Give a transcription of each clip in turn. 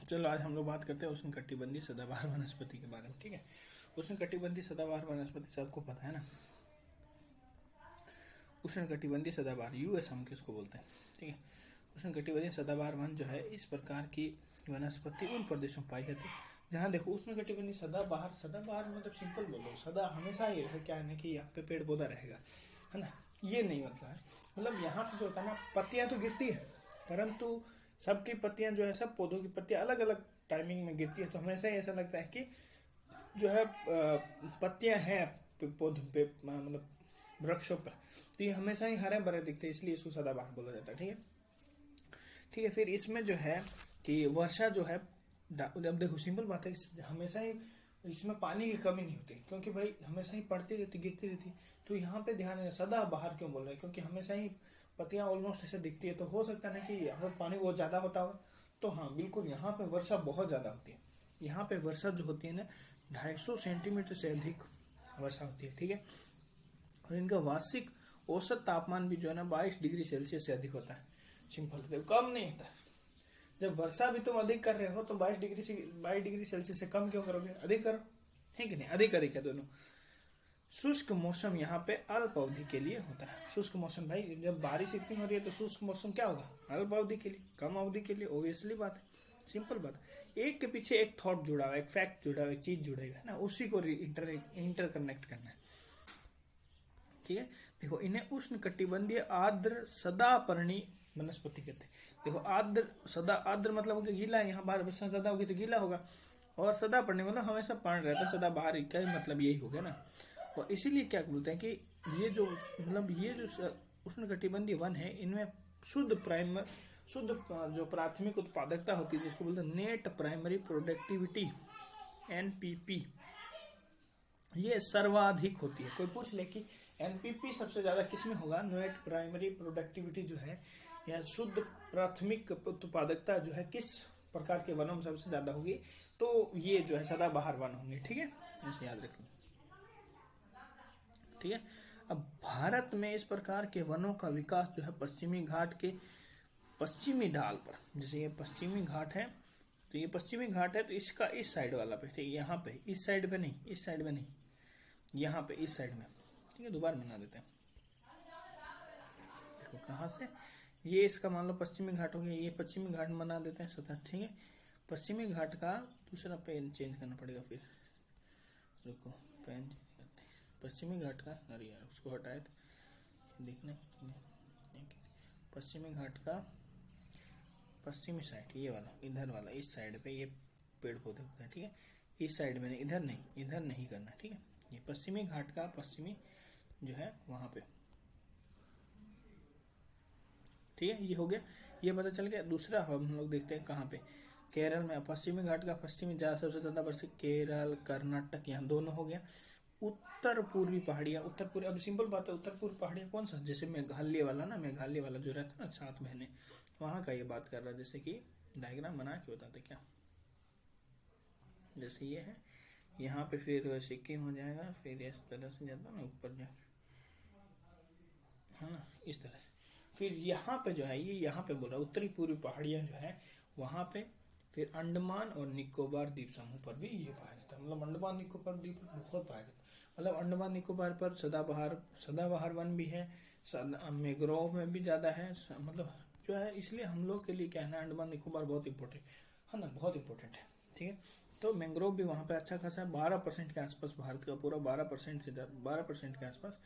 चलो आज हम लोग बात करते हैं उष्णकटिबंधीय सदाबहार वनस्पति के बारे में। ठीक है, उष्णकटिबंधीय सदाबहार वनस्पति सबको पता है ना, उष्णकटिबंधीय सदाबहार यूएस हम किसको बोलते हैं। ठीक है, उष्णकटिबंधीय सदाबहार वन जो है इस प्रकार की वनस्पति उन प्रदेशों में पाई जाती है जहाँ देखो उष्णकटिबंधीय सदाबहार, सदाबहार मतलब सिंपल बोलो सदा हमेशा ही रहे, क्या है कि यहाँ पे पेड़ पौधा रहेगा, है ना, ये नहीं मतलब है। मतलब यहाँ पे जो होता है ना, पत्तियां तो गिरती है परंतु सबकी पत्तियां जो है, सब पौधों की पत्तियां अलग अलग टाइमिंग में गिरती है, तो हमेशा ही ऐसा लगता है कि जो है पत्तियां हैं पौधों पे, मतलब वृक्षों पर, तो ये हमेशा ही हरे भरे दिखते हैं, इसलिए इसको सदाबहार बोला जाता है। ठीक है, ठीक है। फिर इसमें जो है कि वर्षा जो है, अब देखो सिंपल बात है, हमेशा ही इसमें पानी की कमी नहीं होती, क्योंकि भाई हमेशा ही पड़ती रहती, गिरती रहती। तो यहाँ पे ध्यान है सदाबहार क्यों बोल रहे हैं, क्योंकि हमेशा ही पत्तियां ऑलमोस्ट ऐसे दिखती है, तो हो सकता है कि यहाँ पर पानी बहुत ज्यादा होता हो। तो हाँ बिल्कुल, यहाँ पे वर्षा बहुत ज्यादा होती है। यहाँ पे वर्षा जो होती है ना 250 सेंटीमीटर से अधिक वर्षा होती है। ठीक है, और इनका वार्षिक औसत तापमान भी जो है ना 22 डिग्री सेल्सियस से अधिक होता है। सिंपल, कम नहीं होता है। जब वर्षा भी तुम अधिक कर रहे हो तो 22 डिग्री सेल्सियस से कम क्यों करोगे, अधिक करो, है कि नहीं, अधिक अधिक है दोनों। शुष्क मौसम यहाँ पे अल्प अवधि के लिए होता है। शुष्क मौसम भाई, जब बारिश इतनी हो रही है तो शुष्क मौसम क्या होगा, अल्प अवधि के लिए, कम अवधि के लिए, ओबियसली बात है, सिंपल बात है। एक के पीछे एक थॉट जुड़ा हुआ, एक फैक्ट जुड़ा हुआ, एक चीज जुड़ेगा ना, उसी को इंटरकनेक्ट करना है। ठीक है, देखो इन्हें उष्ण कटिबंधीय आर्द्र सदापर्णी वनस्पति कहते हैं। देखो आर्द्र मतलब गीला है, यहाँ बाहर वर्षा ज्यादा होगी तो गीला होगा, और सदापर्णी मतलब हमेशा पानी रहता है, सदाबहार का ही मतलब यही हो गया ना। और इसीलिए क्या बोलते हैं कि ये जो उष्णकटिबंधीय वन है, इनमें शुद्ध जो प्राथमिक उत्पादकता होती है, जिसको बोलते हैं नेट प्राइमरी प्रोडक्टिविटी एनपीपी, ये सर्वाधिक होती है। कोई पूछ ले कि एनपीपी सबसे ज्यादा किसमें होगा, नेट प्राइमरी प्रोडक्टिविटी जो है या शुद्ध प्राथमिक उत्पादकता जो है किस प्रकार के वनों में सबसे ज्यादा होगी, तो ये जो है सदाबहार वन होंगे। ठीक है, ऐसे याद रख लो। ठीक है, अब भारत में इस प्रकार के वनों का विकास जो है पश्चिमी घाट के पश्चिमी ढाल पर, जैसे ये पश्चिमी घाट है, तो ये पश्चिमी घाट है, तो इसका इस साइड वाला पे, ठीक है, यहाँ पे इस साइड पे नहीं, इस साइड में नहीं, यहाँ पे इस साइड में। ठीक है, दोबारा बना देते हैं। देखो कहाँ से, ये इसका मान लो पश्चिमी घाट हो गया, ये पश्चिमी घाट बना देते हैं सतह। ठीक है, पश्चिमी घाट का दूसरा पेन चेंज करना पड़ेगा, फिर रुको, पेन पश्चिमी घाट का, अरे यार उसको हटाए थे, देखना पश्चिमी घाट का पश्चिमी साइड, ये वाला, इधर वाला, इस साइड पे ये पेड़ पौधे होते हैं। ठीक है, इस साइड में नहीं, इधर नहीं करना। ठीक है, ये पश्चिमी घाट का पश्चिमी जो है वहां पे। ठीक है, ये हो गया, ये पता चल गया। दूसरा हम लोग देखते हैं कहाँ पे, केरल में पश्चिमी घाट का पश्चिमी सबसे ज्यादा वर्षा केरल कर्नाटक, यहाँ दोनों हो गया। उत्तर पूर्वी पहाड़ियाँ, उत्तर पूर्वी, अब सिंपल बात है, उत्तर पूर्वी पहाड़ियाँ कौन सा, जैसे मेघालय वाला ना, मेघालय वाला जो रहता है ना 7 महीने, वहां का ये बात कर रहा है। जैसे कि डायग्राम बना के बताते क्या, जैसे ये है, यहाँ पे फिर सिक्किम हो जाएगा, फिर इस तरह से जाता ना ऊपर जा, है ना, इस तरह से। फिर यहाँ पे जो है, ये यहाँ पे बोला उत्तरी पूर्वी पहाड़ियाँ जो है वहां पे, फिर अंडमान और निकोबार द्वीप समूह पर भी ये पाया जाता है। मतलब अंडमान निकोबार द्वीप पर बहुत पाया जाता है। मतलब अंडमान निकोबार पर सदाबहार वन भी है, मैंग्रोव में भी ज्यादा है, मतलब जो है, इसलिए हम लोग के लिए क्या है ना, अंडमान निकोबार बहुत इंपॉर्टेंट है ना, बहुत इंपॉर्टेंट है। ठीक है, तो मैंग्रोव भी वहाँ पे अच्छा खासा है, 12% के आसपास, भारत का पूरा 12% के आसपास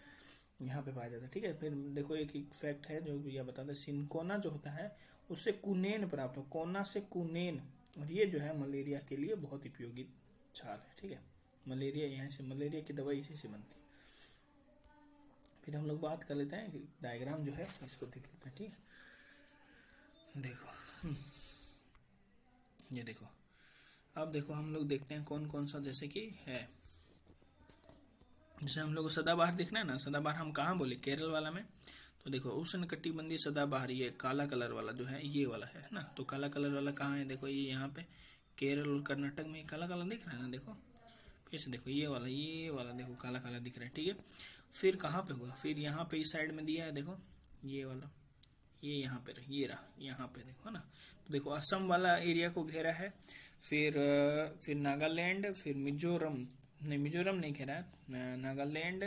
यहाँ पे पाया जाता है। ठीक है, फिर देखो एक फैक्ट है जो यह बताता है, सिनकोना जो होता है उससे कुनेन प्राप्त हो, कोना से कुनेन, और ये जो है मलेरिया के लिए बहुत उपयोगी छाल है। ठीक है, मलेरिया, यहाँ से मलेरिया की दवाई इसी से बनती है। फिर हम लोग बात कर लेते हैं, डायग्राम जो है इसको देख लेते हैं। ठीक है, देखो ये देखो, अब देखो हम लोग देखते हैं कौन कौन सा, जैसे कि है, जैसे हम लोग को सदाबहार देखना है ना, सदाबहार हम कहाँ बोले, केरल वाला में। तो देखो उष्णकटिबंधीय सदाबहार, ये काला कलर वाला जो है, ये वाला है ना, तो काला कलर वाला कहाँ है, देखो ये यहाँ पे केरल और कर्नाटक में काला काला दिख रहा है ना, देखो फिर से देखो, ये वाला देखो काला काला दिख रहा है। ठीक है, फिर कहाँ पे होगा, फिर यहाँ पे इस साइड में दिया है, देखो ये वाला, ये यहाँ पे ये रहा, यहाँ पे देखो ना, तो देखो असम वाला एरिया को घेरा है, फिर नागालैंड, फिर मिजोरम, नहीं मिजोरम नहीं घेरा है, नागालैंड,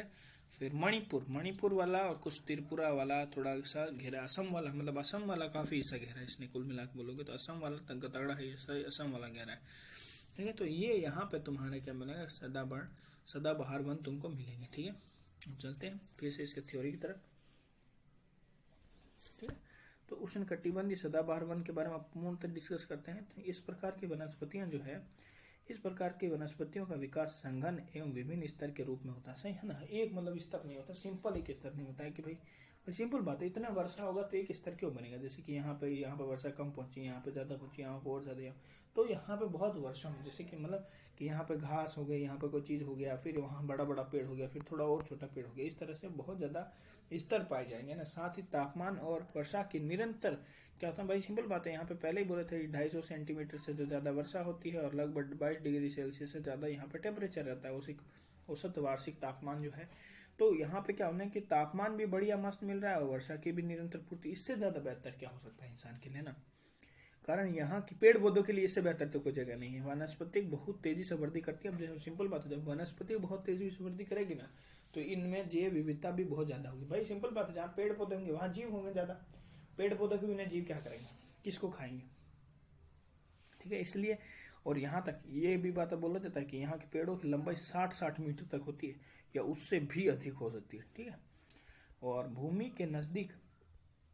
फिर मणिपुर वाला, और कुछ त्रिपुरा वाला थोड़ा सा घेरा, असम वाला, मतलब असम वाला काफी ऐसा घेरा है इसने, कुल मिला के बोलोगे तो असम वाला तगड़ा है, असम वाला घेरा है। ठीक है, तो ये यहाँ पे तुम्हारे क्या मिलेगा, सदाबहार वन तुमको मिलेंगे। ठीक है, अब चलते हैं फिर से इसके थ्योरी की तरफ। ठीक है, तो उष्णकटिबंधीय सदाबहार वन के बारे में पूर्णतः डिस्कस करते हैं। तो इस प्रकार की वनस्पतियां जो है, इस प्रकार की वनस्पतियों का विकास संघन एवं विभिन्न स्तर के रूप में होता है। सही है ना, एक मतलब स्तर नहीं होता, सिंपल एक स्तर नहीं होता है कि भाई सिंपल बात है, इतना वर्षा होगा तो एक स्तर क्यों बनेगा, जैसे कि यहाँ पे वर्षा कम पहुंची, यहाँ पे ज्यादा पहुंची, यहाँ पे और ज्यादा, तो यहाँ पे बहुत वर्षा में, जैसे कि मतलब कि यहाँ पे घास हो गई, यहाँ पे कोई चीज हो गया, फिर वहाँ बड़ा बड़ा पेड़ हो गया, फिर थोड़ा और छोटा पेड़ हो गया, इस तरह से बहुत ज्यादा स्तर पाए जाएंगे ना। साथ ही तापमान और वर्षा की निरंतर क्या होता है भाई, सिंपल बात है, यहाँ पे पहले ही बोले थे 250 सेंटीमीटर से जो ज्यादा वर्षा होती है और लगभग 22 डिग्री सेल्सियस से ज्यादा यहाँ पे टेम्परेचर रहता है, औसत वार्षिक तापमान जो है। तो यहाँ पे क्या होना है कि तापमान भी बढ़िया मस्त मिल रहा है और वर्षा की भी निरंतर पूर्ति, इससे ज्यादा बेहतर क्या हो सकता है इंसान के लिए ना। कारण यहाँ की पेड़ पौधों के लिए इससे बेहतर तो कोई जगह नहीं है। वनस्पति बहुत तेजी से वृद्धि करती है। अब जैसे सिंपल बात है, जब वनस्पति बहुत तेजी से वृद्धि करेगी ना, तो इनमें जैव विविधता भी बहुत ज्यादा होगी। भाई सिंपल बात है, जहाँ पेड़ पौधे होंगे वहां जीव होंगे ज्यादा, पेड़ पौधों के बिना जीव क्या करेंगे, किसको खाएंगे। ठीक है, इसलिए और यहाँ तक ये भी बात बोला जाता है कि यहाँ के पेड़ों की लंबाई 60 मीटर तक होती है या उससे भी अधिक हो सकती है। ठीक है, और भूमि के नजदीक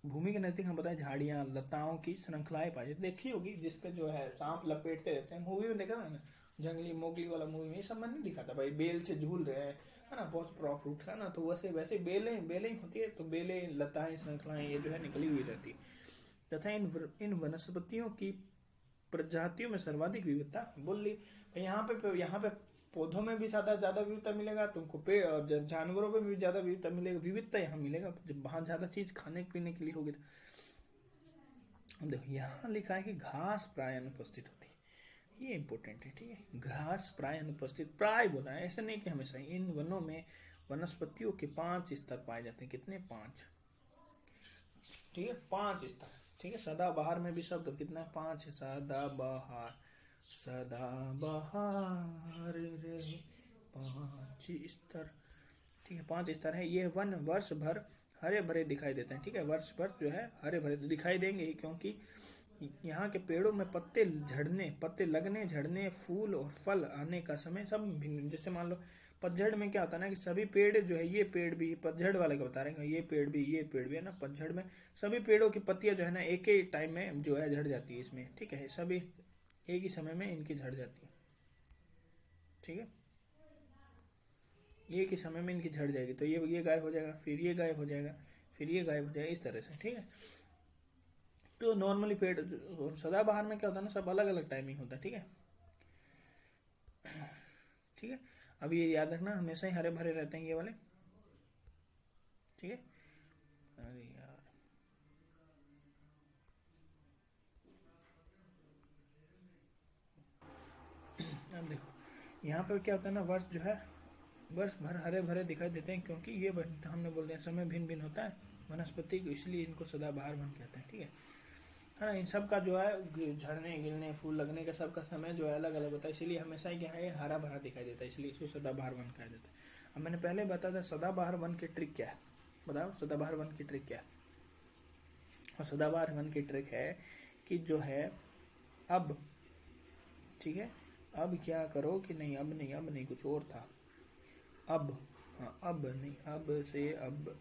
हम बताएं झाड़ियां लताओं की श्रृंखलाएं पाई जाती, देखी होगी जिसपे जो है सांप लपेटते रहते हैं, मूवी में देखा है ना, जंगली मोगली वाला मूवी में ये सब मैंने नहीं दिखाता भाई, बेल से झूल रहे हैं है ना, बहुत फ्रूट है ना, तो वैसे बेलें ही होती है, तो बेलें लताएं श्रृंखलाएं ये जो है निकली हुई रहती है। तथा इन वनस्पतियों की प्रजातियों में सर्वाधिक विविधता बोल ली। यहाँ पे पौधों में भी ज्यादा विविधता मिलेगा तुमको, पेड़ और जानवरों में भी ज्यादा विविधता मिलेगा, विविधता यहाँ मिलेगा जब वहां ज्यादा चीज खाने पीने के लिए होगी। देखो यहाँ लिखा है कि घास प्राय अनुपस्थित होती है, ये इंपॉर्टेंट है। ठीक है, घास प्राय अनुपस्थित, प्राय बोला है, ऐसा नहीं कि हमेशा। इन वनों में वनस्पतियों के 5 स्तर पाए जाते हैं, कितने 5। ठीक है, 5 स्तर। ठीक है, सदाबहार में भी शब्द कितना है, 5 है। सदाबहार रे 5 स्तर। ठीक है, 5 स्तर है। ये वन वर्ष भर हरे भरे दिखाई देते हैं। ठीक है, वर्ष भर जो है हरे भरे दिखाई देंगे ही, क्योंकि यहाँ के पेड़ों में पत्ते लगने, झड़ने, फूल और फल आने का समय सब भिन्न। जैसे मान लो पतझड़ में क्या होता है ना कि सभी पेड़ जो है, ये पेड़ भी पतझड़ वाले को बता रहे हैं, ये पेड़ भी है ना, पतझड़ में सभी पेड़ों की पत्तियां जो है ना एक ही टाइम में जो है झड़ जाती है इसमें। ठीक है, सभी एक ही समय में इनकी झड़ जाती है। ठीक है, एक ही समय में इनकी झड़ जाएगी, तो ये गायब हो जाएगा, फिर ये गायब हो जाएगा, फिर ये गायब हो जाएगा, इस तरह से। ठीक है, तो नॉर्मली पेड़ और सदाबहार में क्या होता है ना, सब अलग अलग टाइमिंग होता है। ठीक है, ठीक है, अब ये याद रखना हमेशा ही हरे भरे रहते हैं ये वाले। ठीक है, अरे यार अब देखो यहाँ पर क्या होता है ना, वर्ष भर हरे भरे दिखाई देते हैं, क्योंकि ये हमने बोलते हैं समय भिन्न भिन्न होता है वनस्पति को, इसलिए इनको सदाबहार वन कहते हैं। ठीक है ना, इन सब का जो है झड़ने गिरने फूल लगने का सबका समय जो है अलग अलग होता है, इसलिए हमेशा क्या है हरा भरा दिखाई देता है, इसलिए इसको सदाबहार वन कहा जाता है। अब मैंने पहले बताया था सदाबहार वन की ट्रिक क्या है, बताओ सदाबहार वन की ट्रिक क्या है। और सदाबहार वन की ट्रिक है कि जो है अब, ठीक है, अब क्या करो कि नहीं, अब नहीं कुछ और था, अब हाँ अब नहीं, अब से अब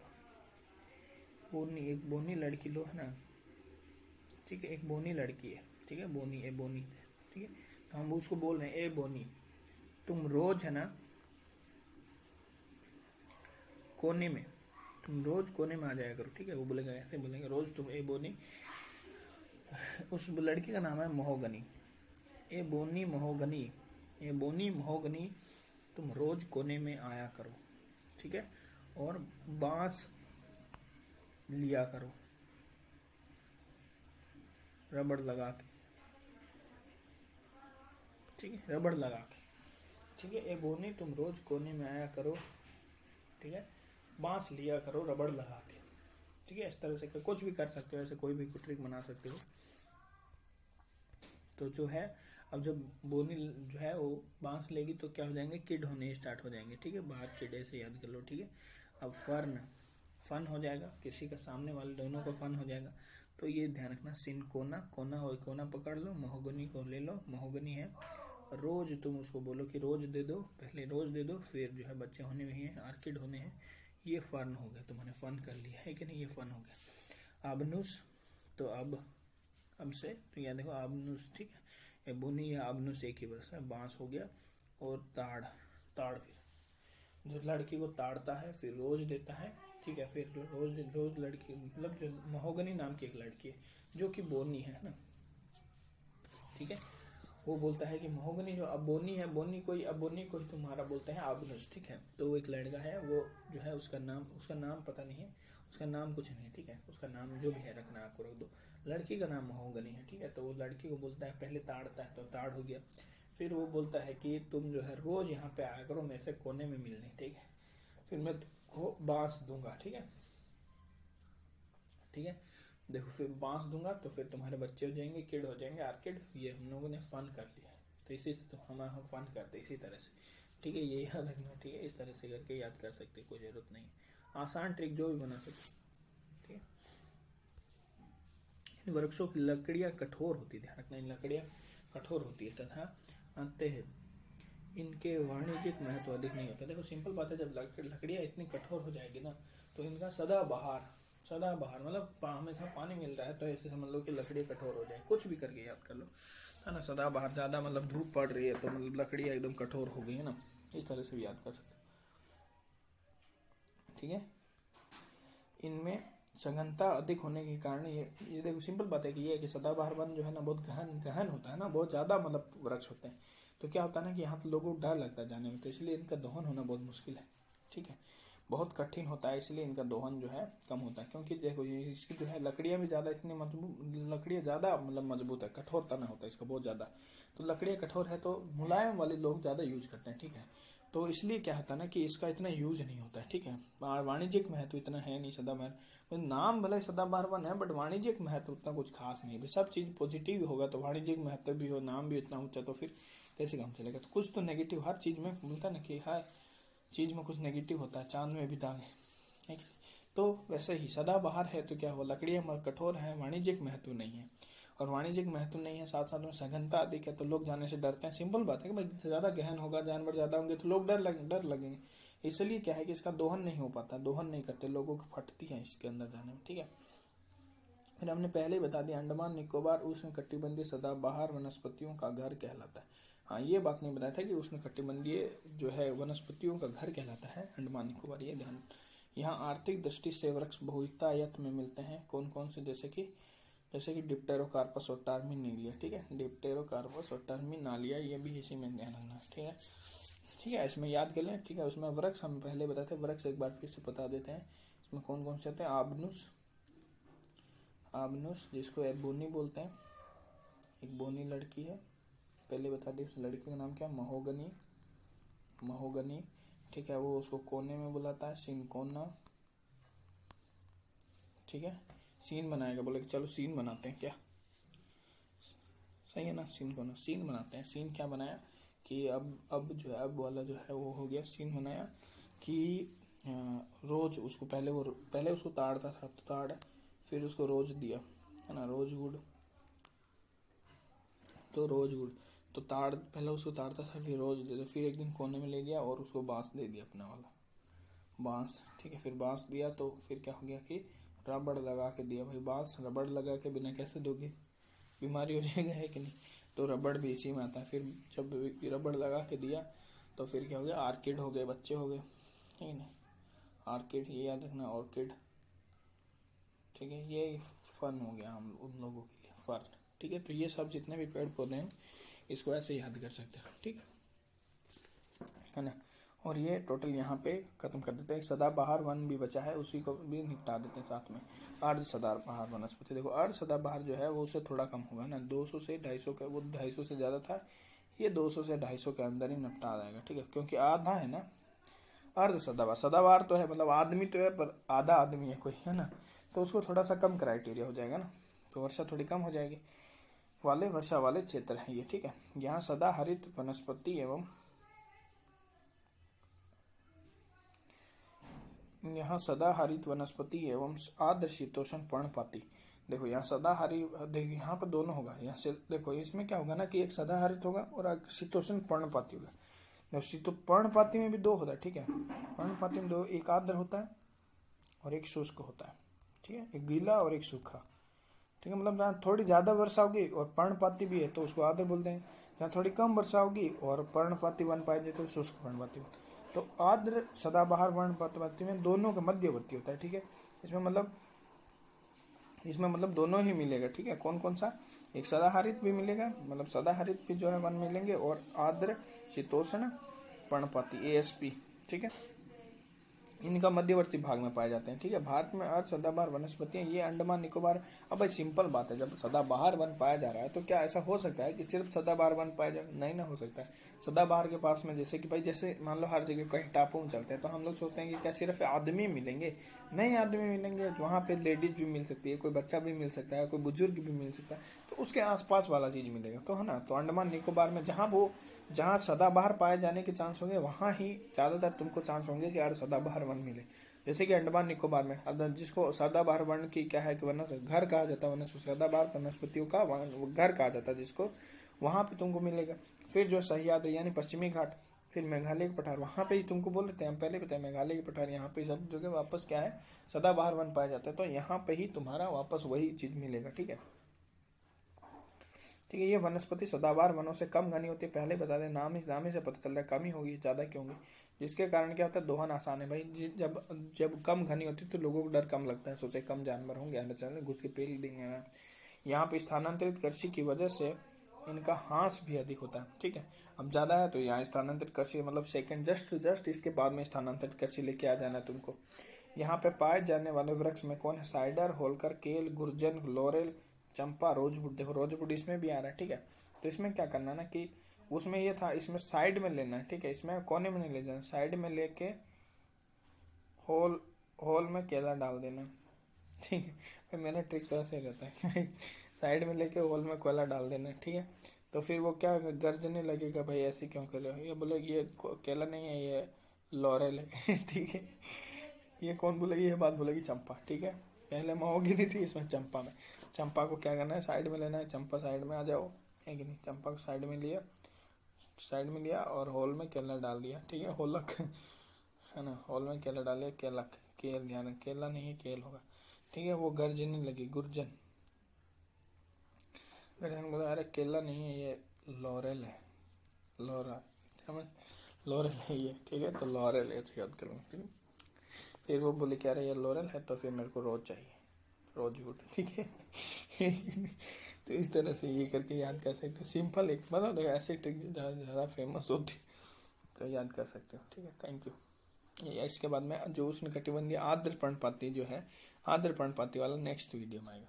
बोनी, एक बोनी लड़की लो है ना। ठीक है, एक बोनी लड़की है। ठीक है, बोनी ए बोनी। ठीक है, तो हम उसको बोल रहे हैं ए बोनी, तुम रोज है ना कोने में, तुम रोज कोने में आ जाया करो। ठीक है, वो बोलेगा ऐसे बोलेंगे रोज तुम ए बोनी। उस लड़की का नाम है महोगनी, ए बोनी महोगनी, ए बोनी महोगनी, तुम रोज कोने में आया करो। ठीक है, और बांस लिया करो रबड़ लगा के। ठीक है, रबड़ लगा के। ठीक है, ए बोनी तुम रोज कोने में आया करो। ठीक है, बांस लिया करो रबड़ लगा के। ठीक है, इस तरह से कुछ भी कर सकते हो, ऐसे कोई भी ट्रिक बना सकते हो। तो जो है अब जब बोनी जो है वो बांस लेगी तो क्या हो जाएंगे, किड होने स्टार्ट हो जाएंगे। ठीक है, बाहर किड ऐसे याद कर लो। ठीक है, अब फन हो जाएगा, किसी का सामने वाले दोनों को फन हो जाएगा। तो ये ध्यान रखना, सिनकोना, कोना हो, कोना पकड़ लो, महोगनी को ले लो, महोगनी है। रोज तुम उसको बोलो कि रोज दे दो, पहले रोज दे दो, फिर जो है बच्चे होने हुए हैं, आर्किड होने हैं। ये फन हो गया, तुमने फन कर लिया है कि नहीं, ये फन हो गया। आबनुस, तो अब से तो याद देखो आबनुस। ठीक है, ये बुनी या आबनुस एक ही वर्ष है। बांस हो गया, और ताड़ फिर जो लड़की को ताड़ता है, फिर रोज देता है। ठीक है, फिर रोज लड़की मतलब जो महोगनी नाम की एक लड़की है जो कि बोनी है ना। ठीक है, वो बोलता है कि महोगनी जो अबोनी है, बोनी कोई तुम्हारा बोलते हैं आबनुस। ठीक है, तो वो एक लड़का है, वो जो है उसका नाम पता नहीं है, उसका नाम कुछ नहीं। ठीक है, उसका नाम जो भी है रखना, आपको रख दो। लड़की का नाम महोगनी है। ठीक है, तो वो लड़की को बोलता है, पहले ताड़ता है तो ताड़ हो गया। फिर वो बोलता है कि तुम जो है रोज यहाँ पे आया करो मेरे से कोने में मिलने। ठीक है, फिर मैं तुमको बांस दूंगा। ठीक है, ठीक है, देखो फिर बांस दूंगा तो फिर तुम्हारे बच्चे हो जाएंगे, किड हो जाएंगे, आर्किड। ये हम लोगों ने फन कर लिया है, तो इसी से तो हम फन करते इसी तरह से। ठीक है, ये याद रखना। ठीक है, इस तरह से करके याद कर सकते, कोई जरूरत नहीं, आसान ट्रिक जो भी बना सकते। ठीक है, इन वृक्षों की लकड़ियाँ कठोर होती है, ध्यान रखना, इन लकड़ियाँ कठोर होती है तथा अंततः इनके वाणिज्यिक महत्व अधिक नहीं होता। देखो सिंपल बात है, जब लकड़ियाँ इतनी कठोर हो जाएगी ना, तो इनका सदाबहार मतलब हमेशा पानी मिल रहा है, तो ऐसे समझ लो कि लकड़ी कठोर हो जाए। कुछ भी करके याद कर लो, है ना। सदाबहार, ज़्यादा मतलब धूप पड़ रही है तो मतलब लकड़ियाँ एकदम कठोर हो गई है ना, इस तरह से भी याद कर सकते। ठीक है, इनमें सघनता अधिक होने के कारण ये देखो सिंपल बात है कि ये है कि सदाबहार वन जो है ना बहुत गहन होता है ना, बहुत ज़्यादा मतलब वृक्ष होते हैं। तो क्या होता है ना कि यहाँ तो लोगों को डर लगता है जाने में, तो इसलिए इनका दोहन होना बहुत मुश्किल है। ठीक है, बहुत कठिन होता है, इसलिए इनका दोहन जो है कम होता है। क्योंकि देखो ये इसकी जो है लकड़ियाँ भी ज़्यादा इतनी मजबूत, लकड़ियाँ ज़्यादा मतलब मजबूत है, कठोर तना होता है इसका बहुत ज़्यादा। तो लकड़ियाँ कठोर है तो मुलायम वाले लोग ज़्यादा यूज करते हैं। ठीक है, तो इसलिए क्या होता है ना कि इसका इतना यूज नहीं होता है। ठीक है, वाणिज्यिक महत्व इतना है नहीं सदाबहार, नाम भले सदाबहार वन है बट वाणिज्यिक महत्व उतना कुछ खास नहीं है। सब चीज़ पॉजिटिव होगा तो वाणिज्यिक महत्व भी हो, नाम भी इतना ऊंचा, तो फिर कैसे काम चलेगा। तो कुछ तो नेगेटिव हर चीज़ में मिलता है ना, कि हर चीज़ में कुछ नेगेटिव होता है, चांद में भी दाग है। तो वैसे ही सदाबहार है तो क्या हुआ, लकड़ियाँ कठोर है, वाणिज्यिक महत्व नहीं है। और वाणिज्यिक महत्व नहीं है, साथ साथ में सघनता अधिक है, तो लोग जाने से डरते हैं। सिंपल बात है कि भाई ज़्यादा गहन होगा, जानवर ज़्यादा होंगे तो लोग डर लगेंगे। इसलिए क्या है कि इसका दोहन नहीं हो पाता, दोहन नहीं करते, लोगों की फटती है इसके अंदर जाने में। ठीक है, फिर हमने पहले ही बता दिया, अंडमान निकोबार उष्णकटिबंधीय सदाबहार वनस्पतियों का घर कहलाता है। हाँ, ये बात नहीं बताया था कि उष्णकटिबंधीय जो है वनस्पतियों का घर कहलाता है अंडमान निकोबार, ये ध्यान। यहाँ आर्थिक दृष्टि से वृक्ष बहुतायत में मिलते हैं। कौन कौन से, जैसे कि डिप्टेरोकार्पस और टर्मिनालिया। ठीक है, डिप्टेरोकार्पस और टर्मिनालिया, ये भी इसी में ध्यान रखना। ठीक है, ठीक है, इसमें याद कर लें। ठीक है, उसमें वृक्ष हम पहले बताते हैं, वृक्ष एक बार फिर से बता देते हैं। इसमें कौन कौन से होते हैं, आबनुस जिसको बोनी बोलते हैं, एक बोनी लड़की है, पहले बता दी। उस लड़की का नाम क्या, महोगनी। ठीक है, वो उसको कोने में बुलाता है, सिनकोना। ठीक है, सीन बनाएगा, बोले कि चलो सीन बनाते हैं, क्या सही है ना, सीन बनाते हैं। सीन क्या बनाया कि अब जो है, अब वाला जो है वो हो गया, सीन बनाया कि रोज उसको पहले उसको ताड़ता था, तो ताड़, फिर उसको रोज दिया, है ना, रोजवुड। तो ताड़, पहले उसको ताड़ता था, फिर रोज दे दिया, फिर एक दिन कोने में ले गया और उसको बांस दे दिया, अपना वाला बांस। ठीक है, फिर बांस दिया तो फिर क्या हो गया कि रबड़ लगा के दिया। भाई बांस रबड़ लगा के बिना कैसे दोगे, बीमारी हो जाएगा, है कि नहीं। तो रबड़ भी इसी में आता है। फिर जब रबड़ लगा के दिया तो फिर क्या हो गया, आर्किड हो गए, बच्चे हो गए, ठीक है। आर्किड, ये याद रखना, ऑर्किड। ठीक है, ये फन हो गया हम उन लोगों के लिए, फन। ठीक है, तो ये सब जितने भी पेड़ पौधे हैं इसको ऐसे याद कर सकते हो। ठीक है ना। और ये टोटल यहाँ पे खत्म कर देते हैं। सदाबहार वन भी बचा है, उसी को भी निपटा देते हैं साथ में। अर्ध सदाबहार वनस्पति, देखो अर्ध सदाबहार जो है वो उससे थोड़ा कम होगा ना, 200 से 250 का, वो 250 से ज़्यादा था, ये 200 से 250 के अंदर ही निपटा जाएगा। ठीक है, क्योंकि आधा है ना अर्ध सदाबहार। सदाबहार तो है मतलब आदमी तो है, पर आधा आदमी है कोई, है ना। तो उसको थोड़ा सा कम क्राइटेरिया हो जाएगा ना, तो वर्षा थोड़ी कम हो जाएगी वाले वर्षा वाले क्षेत्र है ये, ठीक है। यहाँ सदाहरित वनस्पति एवं आर्द्र शीतोष्ण पर्णपाती। देखो यहाँ सदाहरी, देखो यहाँ पर दोनों होगा, यहाँ से देखो इसमें क्या होगा ना कि एक सदाहरित होगा और एक शीतोष्ण पर्णपाती होगा। देखो पर्णपाती में भी दो होता है, ठीक है। पर्णपाती में दो, एक आर्द्र होता है और एक शुष्क होता है, ठीक है। एक गीला और एक सूखा, ठीक है। मतलब जहाँ थोड़ी ज्यादा वर्षा होगी और पर्णपाती भी है तो उसको आर्द्र बोलते हैं। जहाँ थोड़ी कम वर्षा होगी और पर्णपाती वन पाए जाए तो शुष्क पर्णपाती। तो आर्द्र सदाबहार पर्णपाती में दोनों का मध्यवर्ती होता है, ठीक है। इसमें मतलब दोनों ही मिलेगा, ठीक है। कौन कौन सा, एक सदाहरित भी मिलेगा, मतलब सदाहरित भी जो है वन मिलेंगे, और आर्द्र शीतोष्ण पर्णपाती ASP, ठीक है। इनका मध्यवर्ती भाग में पाए जाते हैं, ठीक है। भारत में अर्ध सदाबहार वनस्पतियां ये अंडमान निकोबार। अब भाई सिंपल बात है, जब सदाबहार वन पाया जा रहा है तो क्या ऐसा हो सकता है कि सिर्फ सदाबहार वन पाया जाए? नहीं ना हो सकता है। सदाबहार के पास में जैसे कि भाई, जैसे मान लो हर जगह कहीं टापू में चलते हैं तो हम लोग सोचते हैं कि क्या सिर्फ आदमी मिलेंगे? नहीं, आदमी मिलेंगे, वहाँ पे लेडीज भी मिल सकती है, कोई बच्चा भी मिल सकता है, कोई बुजुर्ग भी मिल सकता है, तो उसके आसपास वाला चीज मिलेगा, तो है ना। तो अंडमान निकोबार में जहाँ सदाबहार पाए जाने के चांस होंगे वहाँ ही ज्यादातर तुमको चांस होंगे कि यार सदाबहार वन मिले। जैसे कि अंडमान निकोबार में जिसको सदाबहार वन की क्या है कि घर कहा जाता है, वनस्पति सदाबहार वनस्पतियों का घर कहा जाता है जिसको, वहां पे तुमको मिलेगा। फिर जो सह्याद्री यानी पश्चिमी घाट, फिर मेघालय के पठार, वहां पे ही तुमको बोल देते हैं, हम पहले बताए मेघालय के पठार, यहाँ पे सब जगह वापस क्या है, सदाबहार वन पाया जाता है। तो यहाँ पे ही तुम्हारा वापस वही चीज मिलेगा, ठीक है। ठीक है, ये वनस्पति सदाबहार वनों से कम घनी होती है। पहले बता दें, नाम ही से पता चल रहा है कम ही होगी, ज्यादा क्यों होगी, जिसके कारण क्या होता है, दोहन आसान है भाई। जब कम घनी होती है तो लोगों को डर कम लगता है, सोचे कम जानवर होंगे, घुस के पेल देंगे। यहाँ पे स्थानांतरित कृषि की वजह से इनका हाँस भी अधिक होता है, ठीक है। अब ज्यादा है तो यहाँ स्थानांतरित कृषि मतलब सेकंड जस्ट इसके बाद में स्थानांतरित कृषि लेके आ जाना तुमको। यहाँ पे पाए जाने वाले वृक्ष में कौन है, साइडर, होलकर, केल, गुर्जन, लॉरेल, चंपा, रोजवुड। देखो रोजवुड इसमें भी आ रहा है, ठीक है। तो इसमें क्या करना ना कि उसमें ये था, इसमें साइड में लेना है, ठीक है। इसमें कोने में नहीं ले जाना, साइड में लेके होल में केला डाल देना, ठीक है। फिर मेरा ट्रिक तो ऐसे रहता है साइड में लेके होल में कोयला डाल देना, ठीक है। तो फिर वो क्या गर्जने लगेगा, भाई ऐसे क्यों कर रहे हो, ये बोले ये केला नहीं है, ये लॉरेल है ठीक है। ये कौन बोलेगी, ये बात बोलेगी चंपा, ठीक है। पहले महोगी नहीं थी, इसमें चंपा में। चंपा को क्या करना है, साइड में लेना है, चंपा साइड में आ जाओ, है कि नहीं। चंपा को साइड में लिया और होल में केला डाल दिया, ठीक है। होलक है ना, होल में केला डाले, केला नहीं है, केल होगा, ठीक है। वो गर्जने लगी, गर्जन बोला, अरे केला नहीं है, ये लॉरेल है, लॉरेल है ये, ठीक है। तो लॉरेल ऐसे याद करूँगा, ठीक है। फिर वो बोले क्या रहे, ये लॉरेल है तो फिर मेरे को रोज चाहिए, रोजवुड, ठीक है तो इस तरह से ये करके याद कर सकते हो, सिंपल एक मतलब देखो ऐसे ट्रिक ज़्यादा फेमस होती तो याद कर सकते हो, ठीक है। Thank you. इसके बाद में जो उष्ण कटिबंधीय आर्द्र पर्णपाती जो है, आर्द्र पर्णपाती वाला नेक्स्ट वीडियो में आएगा।